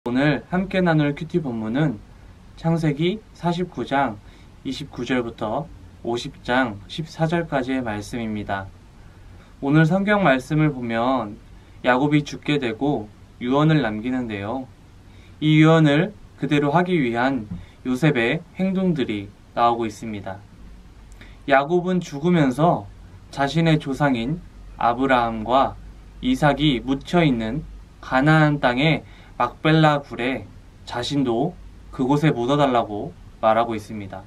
오늘 함께 나눌 큐티 본문은 창세기 49장 29절부터 50장 14절까지의 말씀입니다. 오늘 성경 말씀을 보면 야곱이 죽게 되고 유언을 남기는데요. 이 유언을 그대로 하기 위한 요셉의 행동들이 나오고 있습니다. 야곱은 죽으면서 자신의 조상인 아브라함과 이삭이 묻혀있는 가나안 땅의 막벨라 굴에 자신도 그곳에 묻어달라고 말하고 있습니다.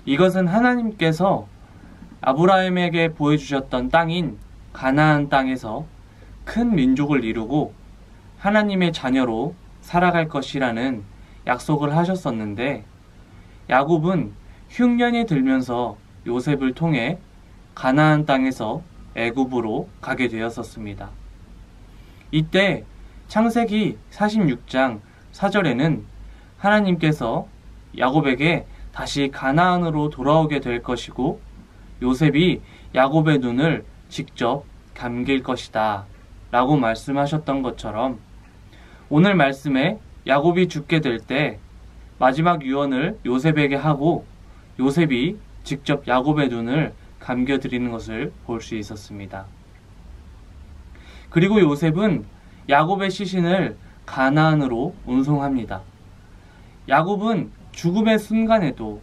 이것은 하나님께서 아브라함에게 보여주셨던 땅인 가나안 땅에서 큰 민족을 이루고 하나님의 자녀로 살아갈 것이라는 약속을 하셨었는데, 야곱은 흉년이 들면서 요셉을 통해 가나안 땅에서 애굽으로 가게 되었었습니다. 이때 창세기 46장 4절에는 하나님께서 야곱에게 다시 가나안으로 돌아오게 될 것이고 요셉이 야곱의 눈을 직접 감길 것이다 라고 말씀하셨던 것처럼, 오늘 말씀에 야곱이 죽게 될 때 마지막 유언을 요셉에게 하고 요셉이 직접 야곱의 눈을 감겨드리는 것을 볼 수 있었습니다. 그리고 요셉은 야곱의 시신을 가나안으로 운송합니다. 야곱은 죽음의 순간에도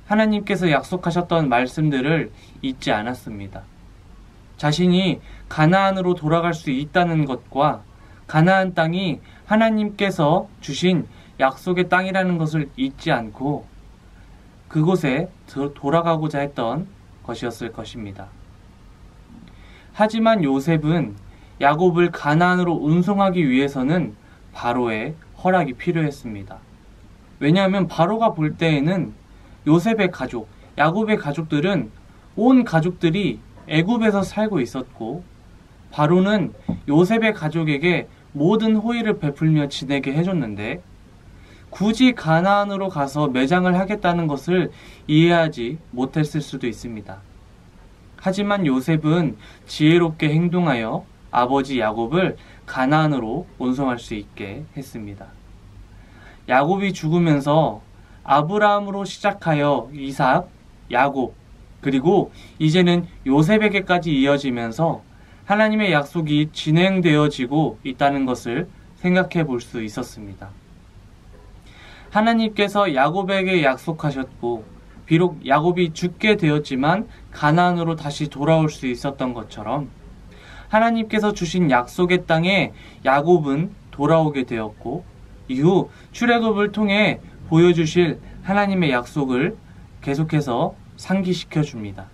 하나님께서 약속하셨던 말씀들을 잊지 않았습니다. 자신이 가나안으로 돌아갈 수 있다는 것과 가나안 땅이 하나님께서 주신 약속의 땅이라는 것을 잊지 않고 그곳에 돌아가고자 했던 것이었을 것입니다. 하지만 요셉은 야곱을 가나안으로 운송하기 위해서는 바로의 허락이 필요했습니다. 왜냐하면 바로가 볼 때에는 요셉의 가족, 야곱의 가족들은 온 가족들이 애굽에서 살고 있었고, 바로는 요셉의 가족에게 모든 호의를 베풀며 지내게 해줬는데 굳이 가나안으로 가서 매장을 하겠다는 것을 이해하지 못했을 수도 있습니다. 하지만 요셉은 지혜롭게 행동하여 아버지 야곱을 가나안으로 운송할 수 있게 했습니다. 야곱이 죽으면서 아브라함으로 시작하여 이삭, 야곱, 그리고 이제는 요셉에게까지 이어지면서 하나님의 약속이 진행되어지고 있다는 것을 생각해 볼 수 있었습니다. 하나님께서 야곱에게 약속하셨고, 비록 야곱이 죽게 되었지만 가나안으로 다시 돌아올 수 있었던 것처럼 하나님께서 주신 약속의 땅에 야곱은 돌아오게 되었고, 이후 출애굽을 통해 보여주실 하나님의 약속을 계속해서 상기시켜 줍니다.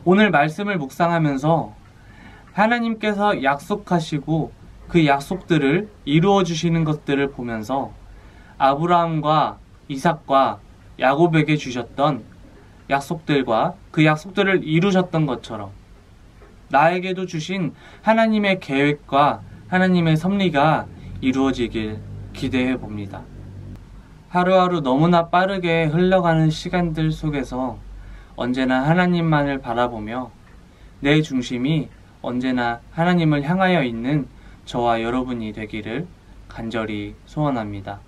오늘 말씀을 묵상하면서 하나님께서 약속하시고 그 약속들을 이루어 주시는 것들을 보면서 아브라함과 이삭과 야곱에게 주셨던 약속들과 그 약속들을 이루셨던 것처럼 나에게도 주신 하나님의 계획과 하나님의 섭리가 이루어지길 기대해 봅니다. 하루하루 너무나 빠르게 흘러가는 시간들 속에서 언제나 하나님만을 바라보며 내 중심이 언제나 하나님을 향하여 있는 저와 여러분이 되기를 간절히 소원합니다.